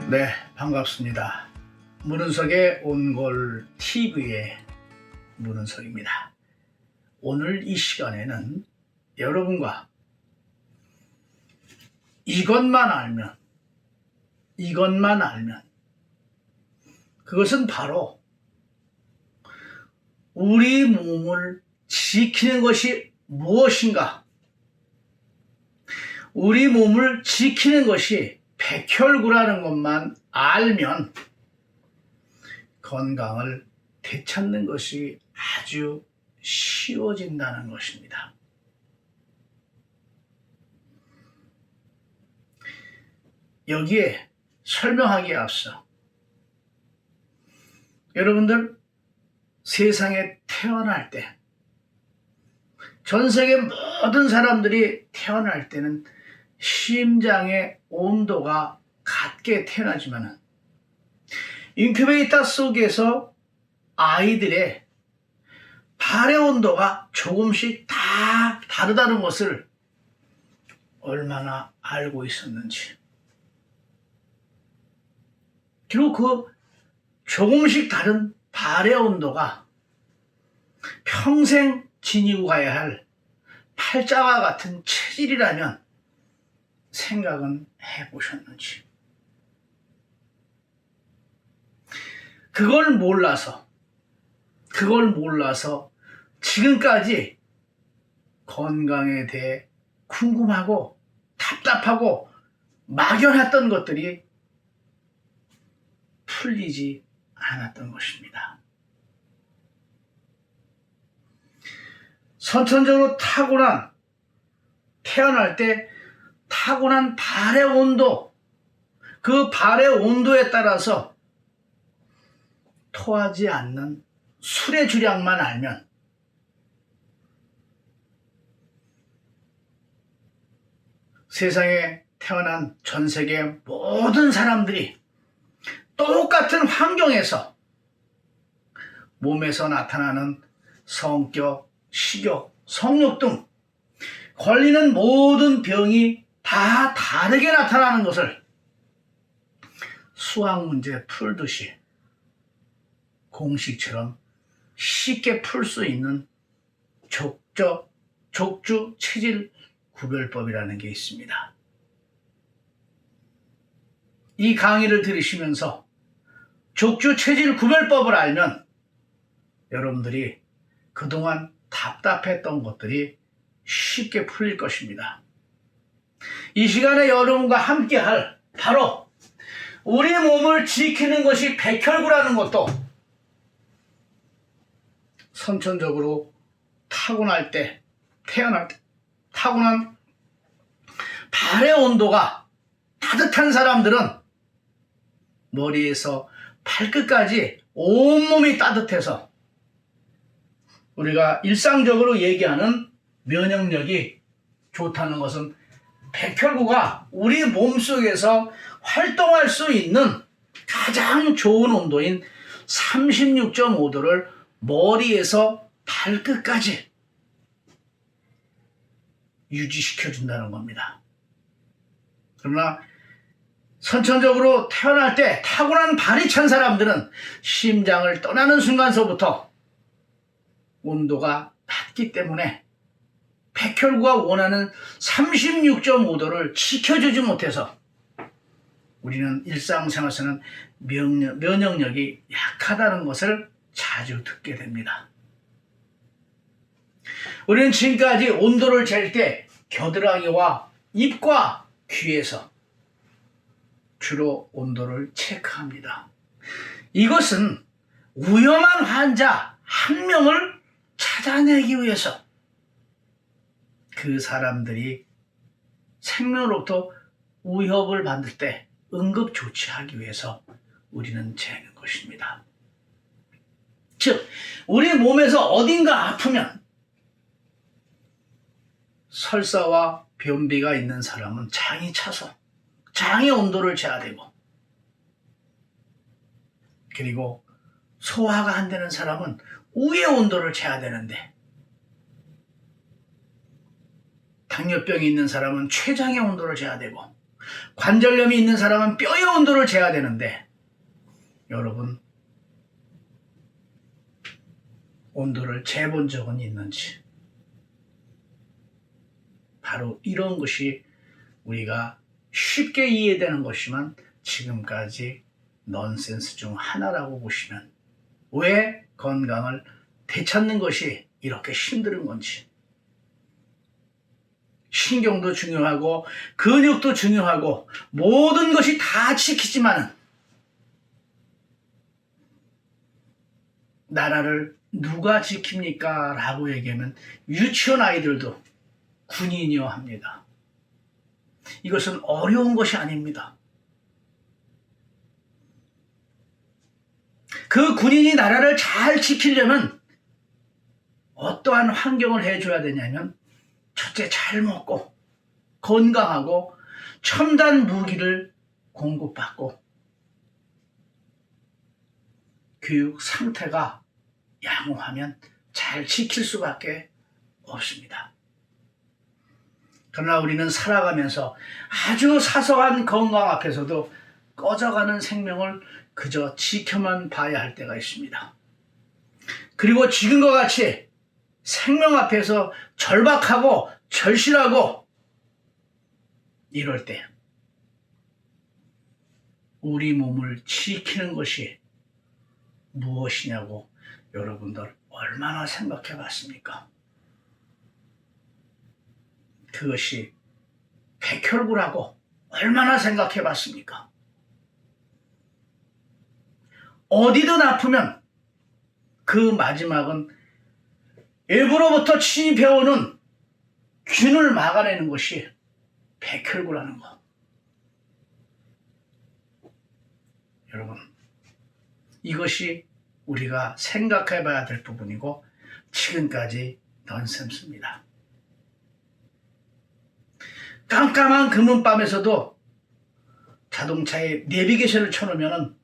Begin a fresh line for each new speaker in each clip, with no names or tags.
네, 반갑습니다. 문은석의 온골 TV의 문은석입니다. 오늘 이 시간에는 여러분과 이것만 알면 그것은 바로 우리 몸을 지키는 것이 무엇인가, 우리 몸을 지키는 것이 백혈구라는 것만 알면 건강을 되찾는 것이 아주 쉬워진다는 것입니다. 여기에 설명하기에 앞서 여러분들 세상에 태어날 때, 전 세계 모든 사람들이 태어날 때는 심장의 온도가 같게 태어나지만 인큐베이터 속에서 아이들의 발의 온도가 조금씩 다 다르다는 것을 얼마나 알고 있었는지, 그리고 그 조금씩 다른 발의 온도가 평생 지니고 가야 할 팔자와 같은 체질이라면 생각은 해보셨는지. 그걸 몰라서 지금까지 건강에 대해 궁금하고 답답하고 막연했던 것들이 풀리지 않았던 것입니다. 선천적으로 태어날 때 타고난 발의 온도, 그 발의 온도에 따라서 토하지 않는 술의 주량만 알면 세상에 태어난 전 세계 모든 사람들이 똑같은 환경에서 몸에서 나타나는 성격, 식욕, 성욕 등 걸리는 모든 병이 다 다르게 나타나는 것을 수학 문제 풀듯이 공식처럼 쉽게 풀 수 있는 족주 체질 구별법이라는 게 있습니다. 이 강의를 들으시면서 족주 체질 구별법을 알면 여러분들이 그동안 답답했던 것들이 쉽게 풀릴 것입니다. 이 시간에 여러분과 함께할 바로 우리 몸을 지키는 것이 백혈구라는 것도 선천적으로 태어날 때 타고난 발의 온도가 따뜻한 사람들은 머리에서 발끝까지 온몸이 따뜻해서 우리가 일상적으로 얘기하는 면역력이 좋다는 것은 백혈구가 우리 몸속에서 활동할 수 있는 가장 좋은 온도인 36.5도를 머리에서 발끝까지 유지시켜준다는 겁니다. 그러나 선천적으로 태어날 때 타고난 발이 찬 사람들은 심장을 떠나는 순간서부터 온도가 낮기 때문에 백혈구가 원하는 36.5도를 지켜주지 못해서 우리는 일상생활에서는 면역력이 약하다는 것을 자주 듣게 됩니다. 우리는 지금까지 온도를 잴 때 겨드랑이와 입과 귀에서 주로 온도를 체크합니다. 이것은 위험한 환자 한 명을 찾아내기 위해서 그 사람들이 생명으로부터 위협을 받을 때 응급 조치하기 위해서 우리는 재는 것입니다. 즉, 우리 몸에서 어딘가 아프면 설사와 변비가 있는 사람은 장이 차서 장의 온도를 재야 되고, 그리고 소화가 안 되는 사람은 우의 온도를 재야 되는데, 당뇨병이 있는 사람은 췌장의 온도를 재야 되고, 관절염이 있는 사람은 뼈의 온도를 재야 되는데 여러분 온도를 재본 적은 있는지? 바로 이런 것이 우리가 쉽게 이해되는 것이지만 지금까지 넌센스 중 하나라고 보시면 왜 건강을 되찾는 것이 이렇게 힘든 건지. 신경도 중요하고 근육도 중요하고 모든 것이 다 지키지만은 나라를 누가 지킵니까? 라고 얘기하면 유치원 아이들도 군인이어야 합니다. 이것은 어려운 것이 아닙니다. 그 군인이 나라를 잘 지키려면 어떠한 환경을 해줘야 되냐면 첫째 잘 먹고 건강하고 첨단 무기를 공급받고 교육 상태가 양호하면 잘 지킬 수밖에 없습니다. 그러나 우리는 살아가면서 아주 사소한 건강 앞에서도 꺼져가는 생명을 그저 지켜만 봐야 할 때가 있습니다. 그리고 지금과 같이 생명 앞에서 절박하고 절실하고 이럴 때 우리 몸을 지키는 것이 무엇이냐고 여러분들 얼마나 생각해 봤습니까? 그것이 백혈구라고 얼마나 생각해 봤습니까? 어디든 아프면 그 마지막은 일부로부터 침입해오는 균을 막아내는 것이 백혈구라는 것. 여러분, 이것이 우리가 생각해 봐야 될 부분이고 지금까지 넌센스입니다. 깜깜한 금은밤에서도 자동차에 내비게이션을 켜놓으면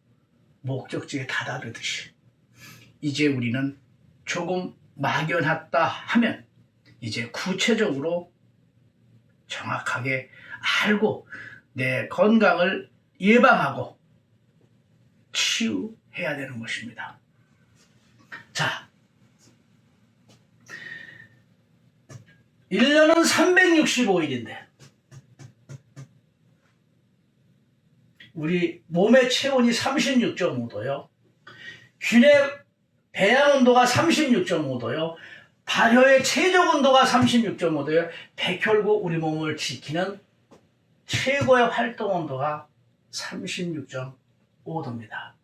목적지에 다다르듯이 이제 우리는 조금 막연하다 하면 이제 구체적으로 정확하게 알고 내 건강을 예방하고 치유해야 되는 것입니다. 자, 1년은 365일인데 우리 몸의 체온이 36.5도요. 균의 배양 온도가 36.5도요. 발효의 최적 온도가 36.5도요. 백혈구 우리 몸을 지키는 최고의 활동 온도가 36.5도입니다.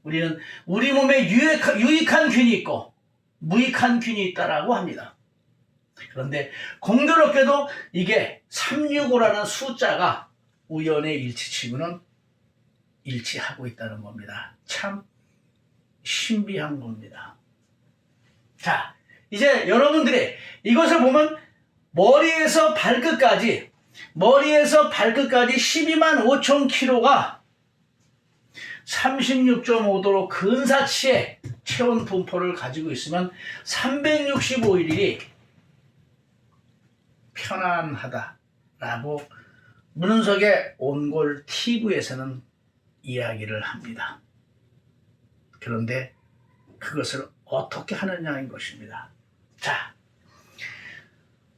우리는 우리 몸에 유익한 균이 있고 무익한 균이 있다라고 합니다. 그런데 공교롭게도 이게 365라는 숫자가 우연의 일치치고는 일치하고 있다는 겁니다. 참 신비한 겁니다. 자, 이제 여러분들이 이것을 보면 머리에서 발끝까지 12만 5천 킬로가 36.5도로 근사치의 체온 분포를 가지고 있으면 365일이 편안하다라고 문은석의 온골 TV에서는 이야기를 합니다. 그런데 그것을 어떻게 하느냐인 것입니다. 자,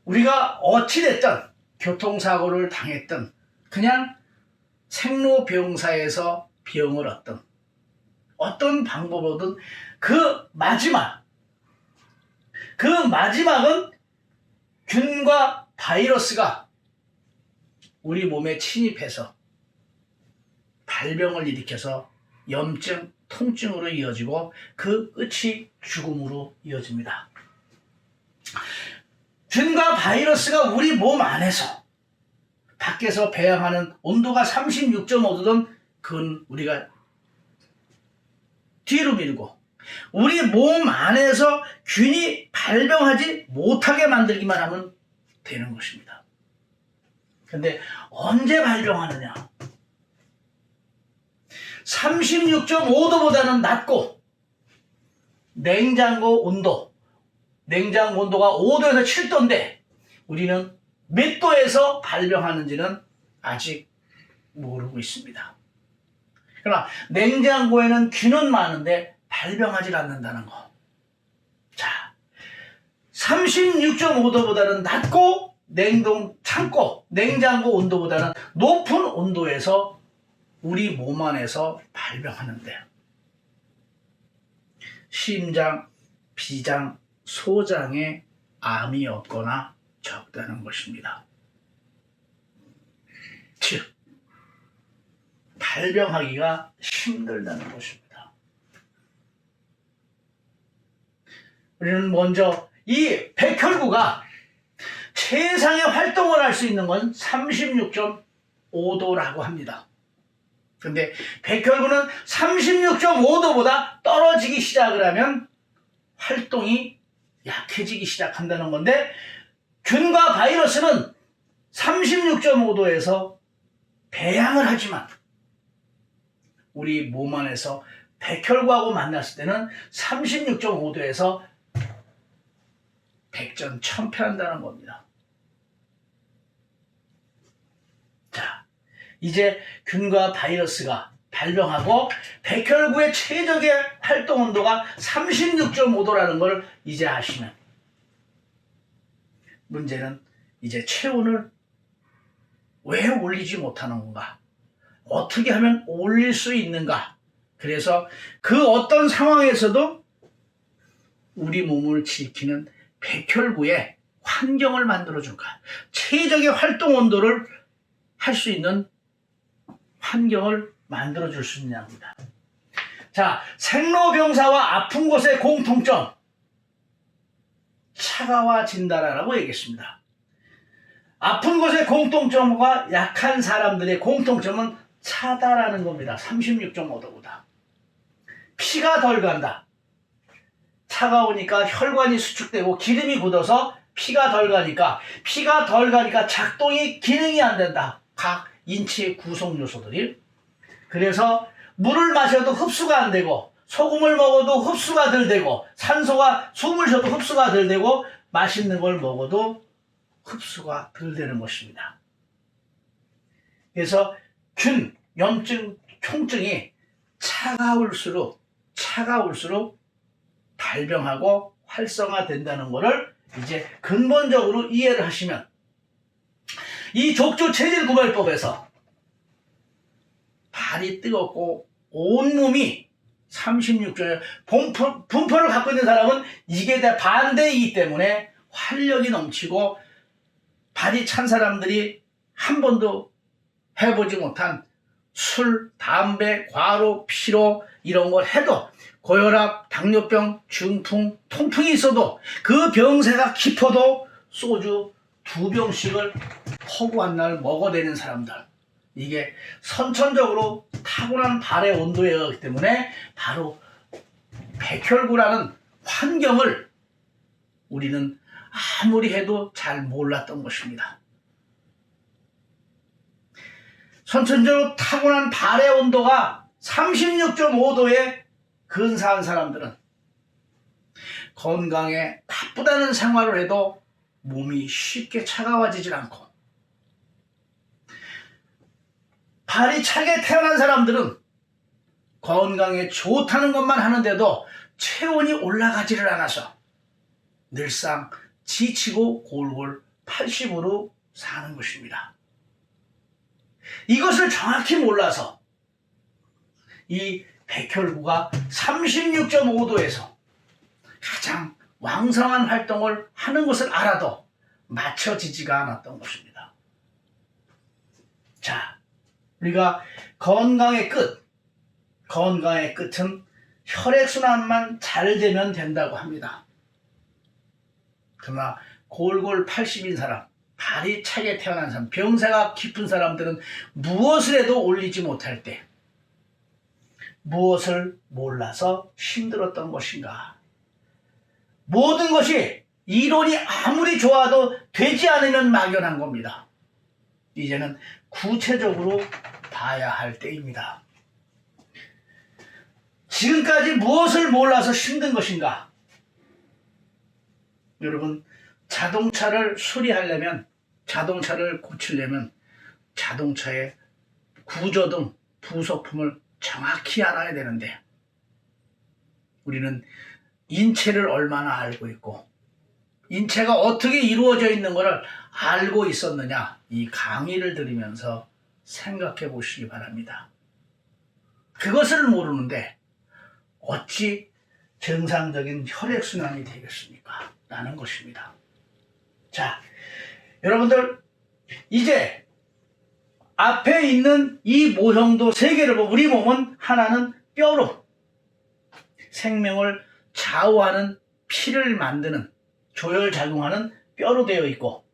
우리가 어찌됐든 교통사고를 당했든 그냥 생로병사에서 병을 얻든 어떤 방법으로든 그 마지막은 균과 바이러스가 우리 몸에 침입해서 발병을 일으켜서 염증, 통증으로 이어지고 그 끝이 죽음으로 이어집니다. 균과 바이러스가 우리 몸 안에서 밖에서 배양하는 온도가 36.5도든 그건 우리가 뒤로 밀고 우리 몸 안에서 균이 발병하지 못하게 만들기만 하면 되는 것입니다. 그런데 언제 발병하느냐? 36.5도보다는 낮고 냉장고 온도가 5도에서 7도인데 우리는 몇 도에서 발병하는지는 아직 모르고 있습니다. 그러나 냉장고에는 균은 많은데 발병하지 않는다는 거. 자, 36.5도보다는 낮고 창고, 냉장고 온도보다는 높은 온도에서 우리 몸 안에서 발병하는데 심장, 비장, 소장에 암이 없거나 적다는 것입니다. 즉, 발병하기가 힘들다는 것입니다. 우리는 먼저 이 백혈구가 최상의 활동을 할 수 있는 건 36.5도라고 합니다. 근데 백혈구는 36.5도보다 떨어지기 시작을 하면 활동이 약해지기 시작한다는 건데, 균과 바이러스는 36.5도에서 배양을 하지만 우리 몸 안에서 백혈구하고 만났을 때는 36.5도에서 백전천패한다는 겁니다. 자, 이제 균과 바이러스가 발병하고 백혈구의 최적의 활동 온도가 36.5도라는 걸 이제 아시면, 문제는 이제 체온을 왜 올리지 못하는 건가? 어떻게 하면 올릴 수 있는가? 그래서 그 어떤 상황에서도 우리 몸을 지키는 백혈구의 환경을 만들어줄까? 최적의 활동 온도를 할 수 있는 환경을 만들어줄 수 있냐입니다. 자, 생로병사와 아픈 곳의 공통점, 차가워진다라고 얘기했습니다. 아픈 곳의 공통점과 약한 사람들의 공통점은 차다라는 겁니다. 36.5도보다. 피가 덜 간다. 차가우니까 혈관이 수축되고 기름이 굳어서 피가 덜 가니까 작동이 기능이 안 된다. 각 인체 구성 요소들이. 그래서 물을 마셔도 흡수가 안 되고, 소금을 먹어도 흡수가 덜 되고, 산소가 숨을 쉬어도 흡수가 덜 되고, 맛있는 걸 먹어도 흡수가 덜 되는 것입니다. 그래서 균, 염증, 총증이 차가울수록 발병하고 활성화된다는 것을 이제 근본적으로 이해를 하시면, 이 족주 체질 구별법에서 발이 뜨겁고 온몸이 36도에 분포를 갖고 있는 사람은 이게 다 반대이기 때문에 활력이 넘치고, 발이 찬 사람들이 한 번도 해보지 못한 술, 담배, 과로, 피로 이런 걸 해도 고혈압, 당뇨병, 중풍, 통풍이 있어도 그 병세가 깊어도 소주 2병씩을 허구한 날 먹어대는 사람들, 이게 선천적으로 타고난 발의 온도이기 때문에 바로 백혈구라는 환경을 우리는 아무리 해도 잘 몰랐던 것입니다. 선천적으로 타고난 발의 온도가 36.5도에 근사한 사람들은 건강에 나쁘다는 생활을 해도 몸이 쉽게 차가워지질 않고, 발이 차게 태어난 사람들은 건강에 좋다는 것만 하는데도 체온이 올라가지를 않아서 늘상 지치고 골골 80으로 사는 것입니다. 이것을 정확히 몰라서 이 백혈구가 36.5도에서 가장 왕성한 활동을 하는 것을 알아도 맞춰지지가 않았던 것입니다. 자, 우리가 건강의 끝은 혈액순환만 잘 되면 된다고 합니다. 그러나 골골 80인 사람, 발이 차게 태어난 사람, 병세가 깊은 사람들은 무엇을 해도 올리지 못할 때 무엇을 몰라서 힘들었던 것인가? 모든 것이 이론이 아무리 좋아도 되지 않으면 막연한 겁니다. 이제는 구체적으로 봐야 할 때입니다. 지금까지 무엇을 몰라서 힘든 것인가? 여러분, 자동차를 수리하려면, 자동차를 고치려면 자동차의 구조 등 부속품을 정확히 알아야 되는데 우리는 인체를 얼마나 알고 있고 인체가 어떻게 이루어져 있는 것을 알고 있었느냐, 이 강의를 들으면서 생각해 보시기 바랍니다. 그것을 모르는데 어찌 정상적인 혈액순환이 되겠습니까? 라는 것입니다. 자, 여러분들 이제 앞에 있는 이 모형도 세 개를 보고 우리 몸은 하나는 뼈로 생명을 좌우하는 피를 만드는 조혈작용하는 뼈로 되어 있고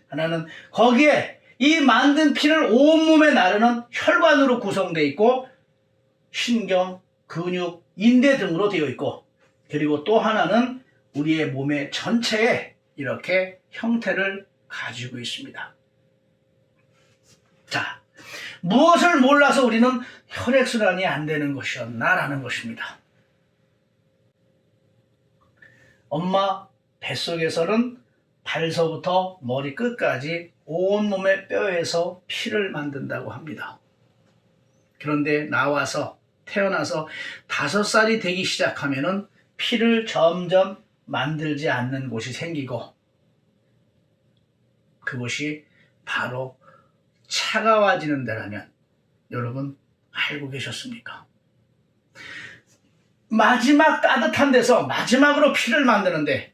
하나는 거기에 이 만든 피를 온몸에 나르는 혈관으로 구성되어 있고 신경, 근육, 인대 등으로 되어 있고 그리고 또 하나는 우리의 몸의 전체에 이렇게 형태를 가지고 있습니다. 자, 무엇을 몰라서 우리는 혈액순환이 안 되는 것이었나라는 것입니다. 엄마 뱃속에서는 발서부터 머리 끝까지 온몸의 뼈에서 피를 만든다고 합니다. 그런데 태어나서 5살이 되기 시작하면은 피를 점점 만들지 않는 곳이 생기고 그것이 바로 차가워지는 데라면 여러분 알고 계셨습니까? 마지막 따뜻한 데서 마지막으로 피를 만드는데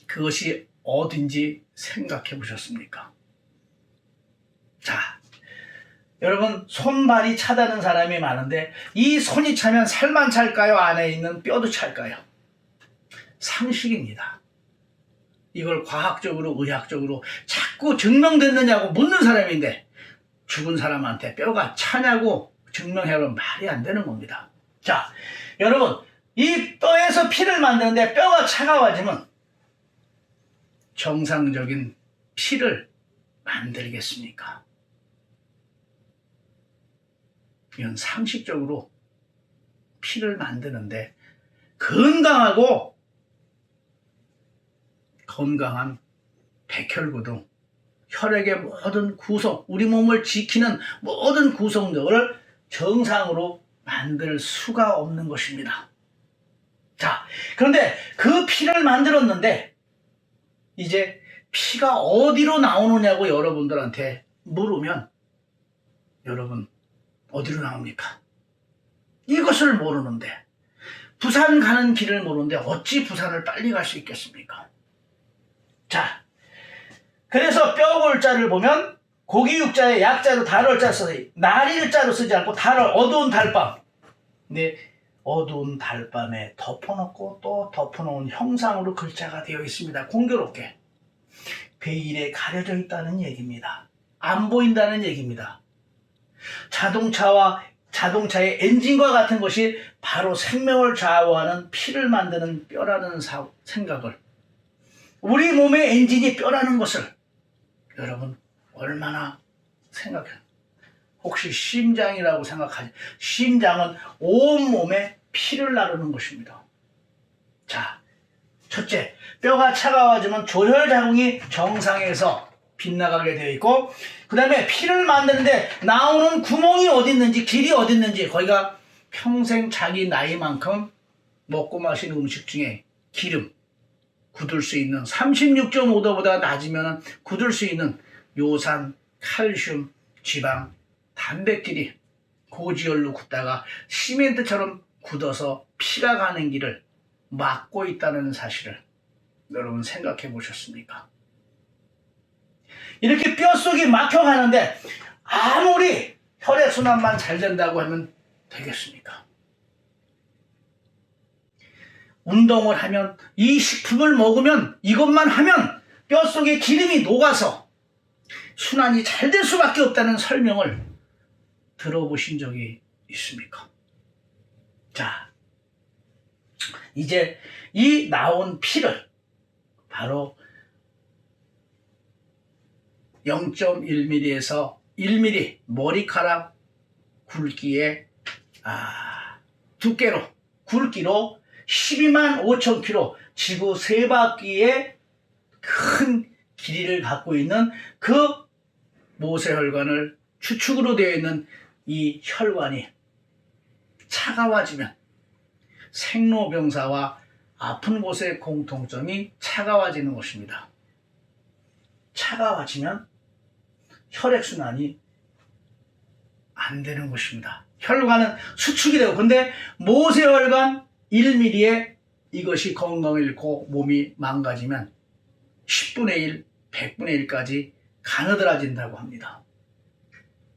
그것이 어딘지 생각해 보셨습니까? 자, 여러분 손발이 차다는 사람이 많은데 이 손이 차면 살만 찰까요? 안에 있는 뼈도 찰까요? 상식입니다. 이걸 과학적으로 의학적으로 자꾸 증명됐느냐고 묻는 사람인데 죽은 사람한테 뼈가 차냐고 증명해보면 말이 안 되는 겁니다. 자, 여러분 이 뼈에서 피를 만드는데 뼈가 차가워지면 정상적인 피를 만들겠습니까? 이건 상식적으로 피를 만드는데 건강한 백혈구등 혈액의 모든 구성, 우리 몸을 지키는 모든 구성들을 정상으로 만들 수가 없는 것입니다. 자, 그런데 그 피를 만들었는데 이제 피가 어디로 나오느냐고 여러분들한테 물으면 여러분 어디로 나옵니까? 이것을 모르는데 부산 가는 길을 모르는데 어찌 부산을 빨리 갈 수 있겠습니까? 자, 그래서 뼈골자를 보면 고기 육자에 약자로 달월자 써서 날일자로 쓰지 않고 달월 어두운 달밤. 근데 어두운 달밤에 덮어놓고 또 덮어놓은 형상으로 글자가 되어 있습니다. 공교롭게 베일에 가려져 있다는 얘기입니다. 안 보인다는 얘기입니다. 자동차의 엔진과 같은 것이 바로 생명을 좌우하는 피를 만드는 뼈라는 생각을 우리 몸의 엔진이 뼈라는 것을 여러분 얼마나 생각해요? 혹시 심장이라고 생각하지? 심장은 온몸에 피를 나르는 것입니다. 자, 첫째, 뼈가 차가워지면 조혈작용이 정상에서 빗나가게 되어 있고 그 다음에 피를 만드는데 나오는 구멍이 어디 있는지 길이 어디 있는지 거기가 평생 자기 나이만큼 먹고 마시는 음식 중에 기름 굳을 수 있는 36.5도보다 낮으면 굳을 수 있는 요산, 칼슘, 지방, 단백질이 고지혈로 굳다가 시멘트처럼 굳어서 피가 가는 길을 막고 있다는 사실을 여러분 생각해 보셨습니까? 이렇게 뼛속이 막혀가는데 아무리 혈액순환만 잘 된다고 하면 되겠습니까? 운동을 하면 이 식품을 먹으면 이것만 하면 뼛속에 기름이 녹아서 순환이 잘 될 수밖에 없다는 설명을 들어보신 적이 있습니까? 자, 이제 이 나온 피를 바로 0.1mm에서 1mm 머리카락 굵기의 두께로 굵기로 12만 5천 킬로 지구 3바퀴의 큰 길이를 갖고 있는 그 모세혈관을 주축으로 되어 있는 이 혈관이 차가워지면 생로병사와 아픈 곳의 공통점이 차가워지는 것입니다. 차가워지면 혈액순환이 안 되는 것입니다. 혈관은 수축이 되고, 근데 모세혈관 1mm에 이것이 건강을 잃고 몸이 망가지면 10분의 1, 100분의 1까지 가느다라진다고 합니다.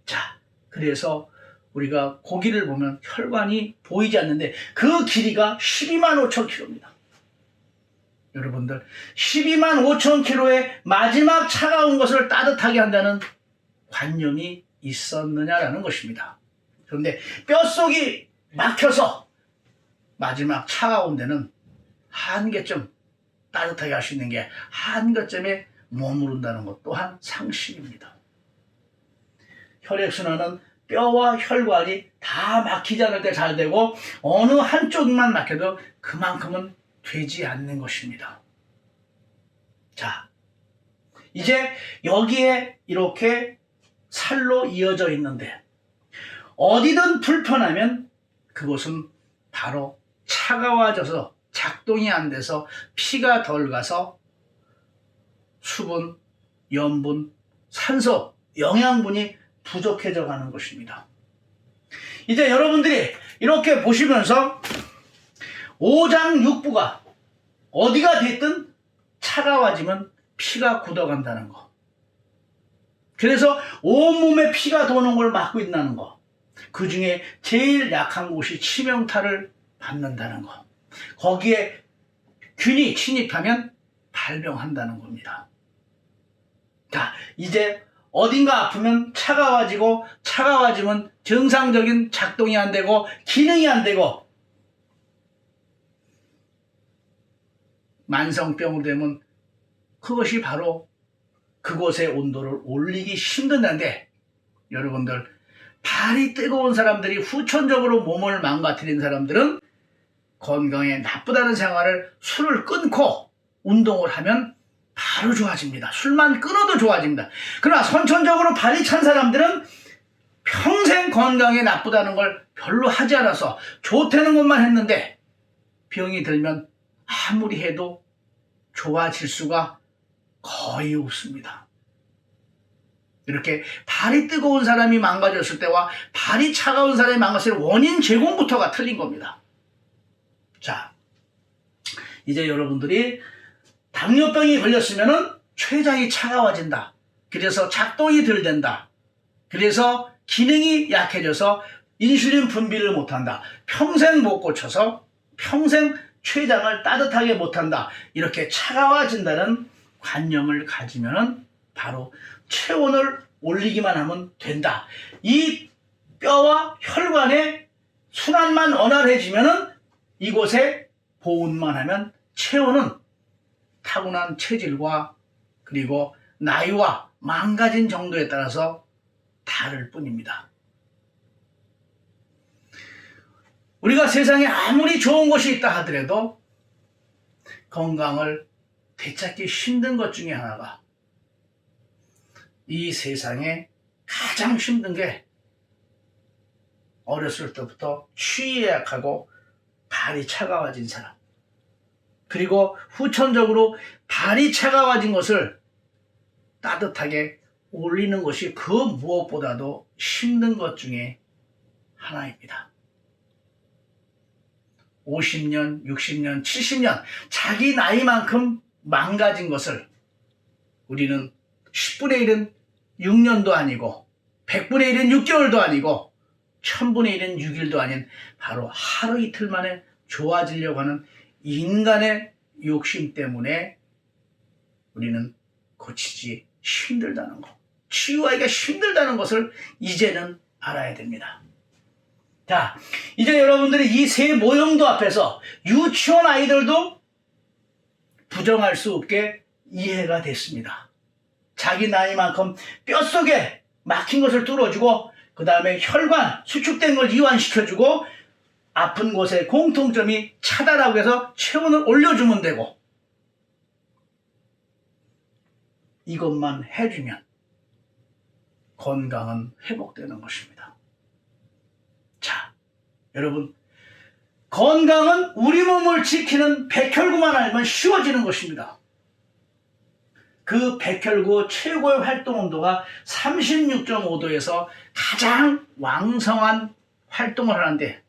자, 그래서 우리가 고기를 보면 혈관이 보이지 않는데 그 길이가 12만 5천 킬로입니다. 여러분들, 12만 5천 킬로의 마지막 차가운 것을 따뜻하게 한다는 관념이 있었느냐라는 것입니다. 그런데 뼛속이 막혀서 마지막 차가운 데는 한계점 따뜻하게 할 수 있는 게 한계점에 머무른다는 것 또한 상식입니다. 혈액순환은 뼈와 혈관이 다 막히지 않을 때 잘 되고, 어느 한쪽만 막혀도 그만큼은 되지 않는 것입니다. 자, 이제 여기에 이렇게 살로 이어져 있는데 어디든 불편하면 그곳은 바로 차가워져서 작동이 안 돼서 피가 덜 가서 수분, 염분, 산소, 영양분이 부족해져 가는 것입니다. 이제 여러분들이 이렇게 보시면서 오장육부가 어디가 됐든 차가워지면 피가 굳어간다는 거. 그래서 온몸에 피가 도는 걸 막고 있다는 거. 그 중에 제일 약한 곳이 치명타를 받는다는 거. 거기에 균이 침입하면 발병한다는 겁니다. 자, 이제 어딘가 아프면 차가워지고, 차가워지면 정상적인 작동이 안 되고 기능이 안 되고 만성병으로 되면 그것이 바로 그곳의 온도를 올리기 힘든데, 여러분들, 발이 뜨거운 사람들이 후천적으로 몸을 망가뜨린 사람들은 건강에 나쁘다는 생활을 술을 끊고 운동을 하면 바로 좋아집니다. 술만 끊어도 좋아집니다. 그러나 선천적으로 발이 찬 사람들은 평생 건강에 나쁘다는 걸 별로 하지 않아서 좋다는 것만 했는데 병이 들면 아무리 해도 좋아질 수가 거의 없습니다. 이렇게 발이 뜨거운 사람이 망가졌을 때와 발이 차가운 사람이 망가졌을 때 원인 제공부터가 틀린 겁니다. 자, 이제 여러분들이 당뇨병이 걸렸으면 췌장이 차가워진다. 그래서 작동이 덜 된다. 그래서 기능이 약해져서 인슐린 분비를 못한다. 평생 못 고쳐서 평생 췌장을 따뜻하게 못한다. 이렇게 차가워진다는 관념을 가지면 바로 체온을 올리기만 하면 된다. 이 뼈와 혈관의 순환만 원활해지면 이곳에 보온만 하면 체온은 타고난 체질과 그리고 나이와 망가진 정도에 따라서 다를 뿐입니다. 우리가 세상에 아무리 좋은 것이 있다 하더라도 건강을 되찾기 힘든 것 중에 하나가, 이 세상에 가장 힘든 게 어렸을 때부터 추위에 약하고 발이 차가워진 사람, 그리고 후천적으로 발이 차가워진 것을 따뜻하게 올리는 것이 그 무엇보다도 힘든 것 중에 하나입니다. 50년, 60년, 70년 자기 나이만큼 망가진 것을 우리는 10분의 1은 6년도 아니고 100분의 1은 6개월도 아니고 1000분의 1은 6일도 아닌 바로 하루 이틀 만에 좋아지려고 하는 인간의 욕심 때문에 우리는 고치기 힘들다는 것, 치유하기가 힘들다는 것을 이제는 알아야 됩니다. 자, 이제 여러분들이 이 세 모형도 앞에서 유치원 아이들도 부정할 수 없게 이해가 됐습니다. 자기 나이만큼 뼛속에 막힌 것을 뚫어주고, 그 다음에 혈관, 수축된 걸 이완시켜주고, 아픈 곳의 공통점이 차다라고 해서 체온을 올려주면 되고, 이것만 해주면 건강은 회복되는 것입니다. 자, 여러분, 건강은 우리 몸을 지키는 백혈구만 알면 쉬워지는 것입니다. 그 백혈구 최고의 활동 온도가 36.5도에서 가장 왕성한 활동을 하는데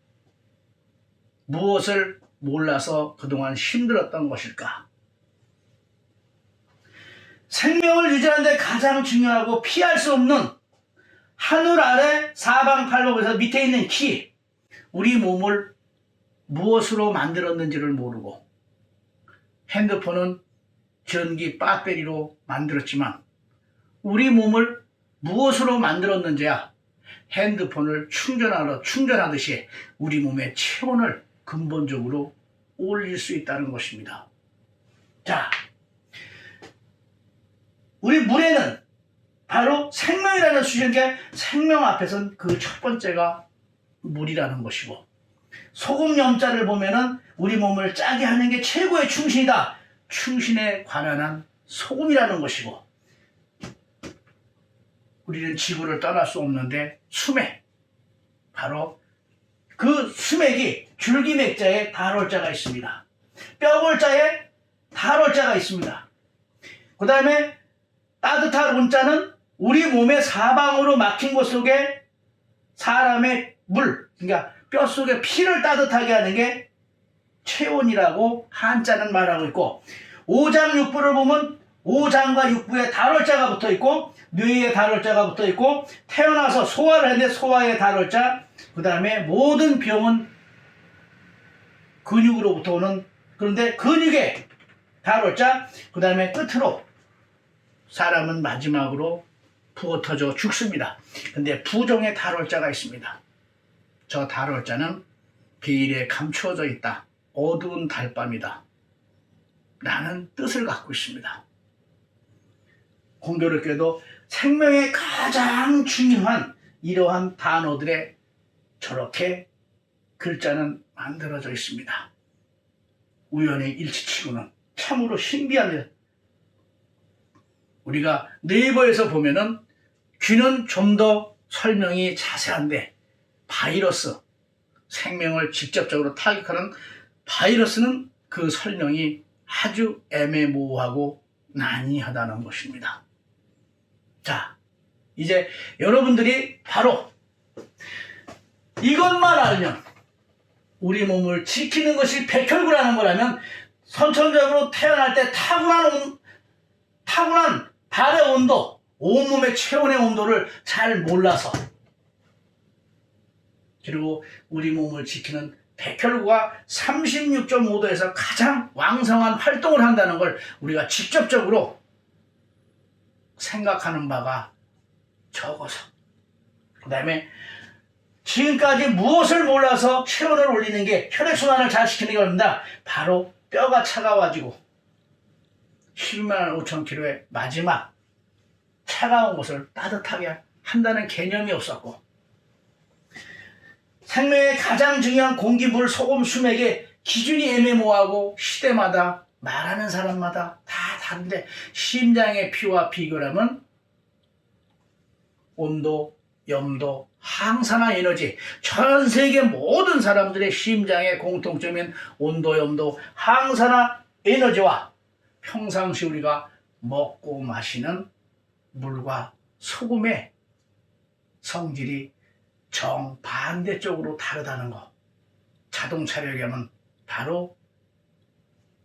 무엇을 몰라서 그동안 힘들었던 것일까? 생명을 유지하는 데 가장 중요하고 피할 수 없는 하늘 아래 사방팔복에서 밑에 있는 키, 우리 몸을 무엇으로 만들었는지를 모르고 핸드폰은 전기 배터리로 만들었지만 우리 몸을 무엇으로 만들었는지야 핸드폰을 충전하듯이 우리 몸의 체온을 근본적으로 올릴 수 있다는 것입니다. 자, 우리 물에는 바로 생명이라는 수식에 생명 앞에서는 그 첫 번째가 물이라는 것이고, 소금 염자를 보면은 우리 몸을 짜게 하는 게 최고의 충신이다. 충신에 관한 소금이라는 것이고, 우리는 지구를 떠날 수 없는데 수맥, 바로 그 수맥이 줄기맥자에 달월자가 있습니다. 뼈골자에 달월자가 있습니다. 그 다음에 따뜻한 온자는 우리 몸의 사방으로 막힌 곳 속에 사람의 물, 그러니까 뼛속에 피를 따뜻하게 하는 게 체온이라고 한자는 말하고 있고, 오장육부를 보면 오장과 육부에 달월자가 붙어 있고 뇌에 달월자가 붙어 있고, 태어나서 소화를 했는데 소화에 달월자, 그 다음에 모든 병은 근육으로부터 오는, 그런데 근육에 달월자, 그 다음에 끝으로 사람은 마지막으로 부어 터져 죽습니다. 근데 부종에 달월자가 있습니다. 저 달월자는 비일에 감추어져 있다. 어두운 달밤이다. 라는 뜻을 갖고 있습니다. 공교롭게도 생명의 가장 중요한 이러한 단어들에 저렇게 글자는 만들어져 있습니다. 우연의 일치치고는 참으로 신비한. 우리가 네이버에서 보면은 귀는 좀 더 설명이 자세한데 바이러스, 생명을 직접적으로 타격하는 바이러스는 그 설명이 아주 애매모호하고 난이하다는 것입니다. 자, 이제 여러분들이 바로 이것만 알면, 우리 몸을 지키는 것이 백혈구라는 거라면, 선천적으로 태어날 때 타고난 발의 온도, 온몸의 체온의 온도를 잘 몰라서, 그리고 우리 몸을 지키는 백혈구가 36.5도에서 가장 왕성한 활동을 한다는 걸 우리가 직접적으로 생각하는 바가 적어서, 그 다음에 지금까지 무엇을 몰라서 체온을 올리는 게, 혈액순환을 잘 시키는 게 어렵다. 바로 뼈가 차가워지고 12만 5천 킬로의 마지막 차가운 곳을 따뜻하게 한다는 개념이 없었고, 생명의 가장 중요한 공기, 물, 소금, 수맥의 기준이 애매모호하고 시대마다 말하는 사람마다 다 다른데, 심장의 피와 비교하면 온도, 염도, 항산화 에너지, 전 세계 모든 사람들의 심장의 공통점인 온도, 염도, 항산화 에너지와 평상시 우리가 먹고 마시는 물과 소금의 성질이 정반대쪽으로 다르다는 거. 자동차를 얘기하면 바로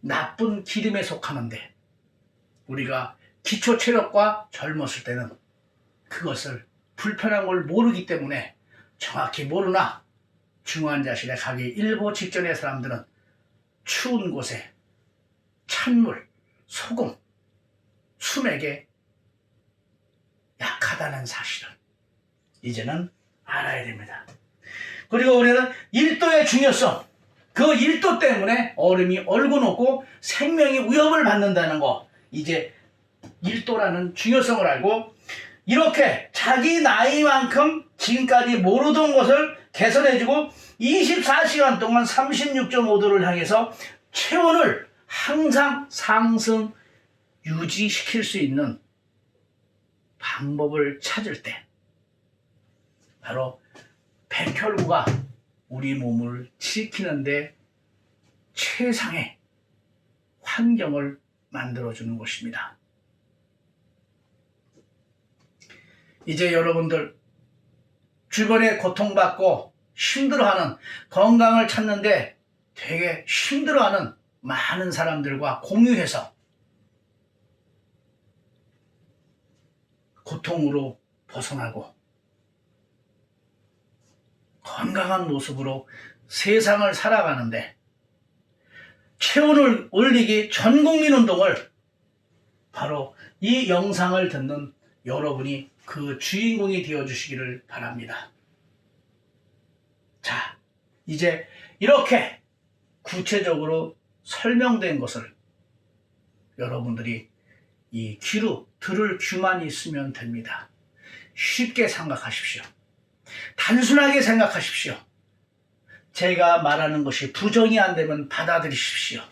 나쁜 기름에 속하는데, 우리가 기초 체력과 젊었을 때는 그것을 불편한 걸 모르기 때문에 정확히 모르나 중환자실에 가기 일보 직전의 사람들은 추운 곳에 찬물, 소금, 수맥에 약하다는 사실을 이제는 알아야 됩니다. 그리고 우리는 1도의 중요성, 그 1도 때문에 얼음이 얼고 녹고 생명이 위협을 받는다는 거, 이제 1도라는 중요성을 알고, 이렇게 자기 나이만큼 지금까지 모르던 것을 개선해주고 24시간 동안 36.5도를 향해서 체온을 항상 유지시킬 수 있는 방법을 찾을 때, 바로 백혈구가 우리 몸을 지키는데 최상의 환경을 만들어주는 것입니다. 이제 여러분들 주변에 고통받고 힘들어하는, 건강을 찾는데 되게 힘들어하는 많은 사람들과 공유해서 고통으로 벗어나고 건강한 모습으로 세상을 살아가는데 체온을 올리기 전국민 운동을 바로 이 영상을 듣는 여러분이 그 주인공이 되어주시기를 바랍니다. 자, 이제 이렇게 구체적으로 설명된 것을 여러분들이 이 귀로 들을 귀만 있으면 됩니다. 쉽게 생각하십시오. 단순하게 생각하십시오. 제가 말하는 것이 부정이 안 되면 받아들이십시오.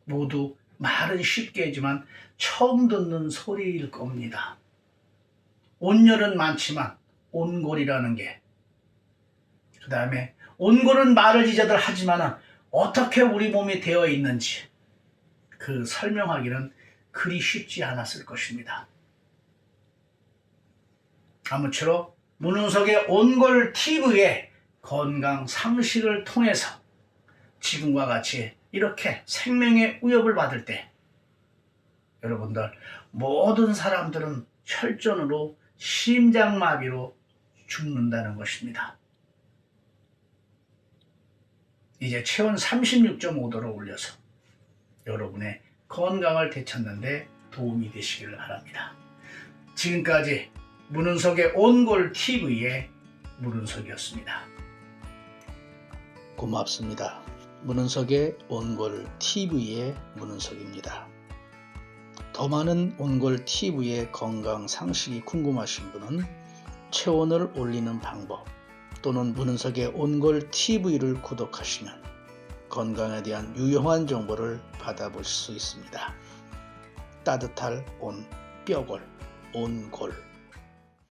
모두 말은 쉽게 하지만 처음 듣는 소리일 겁니다. 온열은 많지만 온골이라는 게, 그 다음에 온골은 말을 이제들 하지만 어떻게 우리 몸이 되어 있는지 그 설명하기는 그리 쉽지 않았을 것입니다. 아무쪼록 문은석의 온골 TV의 건강 상식을 통해서 지금과 같이 이렇게 생명의 위협을 받을 때 여러분들, 모든 사람들은 혈전으로 심장마비로 죽는다는 것입니다. 이제 체온 36.5도로 올려서 여러분의 건강을 되찾는 데 도움이 되시기를 바랍니다. 지금까지 문은석의 온골 TV의 문은석이었습니다. 고맙습니다. 문은석의 온골 TV의 문은석입니다. 더 많은 온골 TV의 건강 상식이 궁금하신 분은 체온을 올리는 방법 또는 문은석의 온골 TV를 구독하시면 건강에 대한 유용한 정보를 받아볼 수 있습니다. 따뜻할 온, 뼈골, 온골.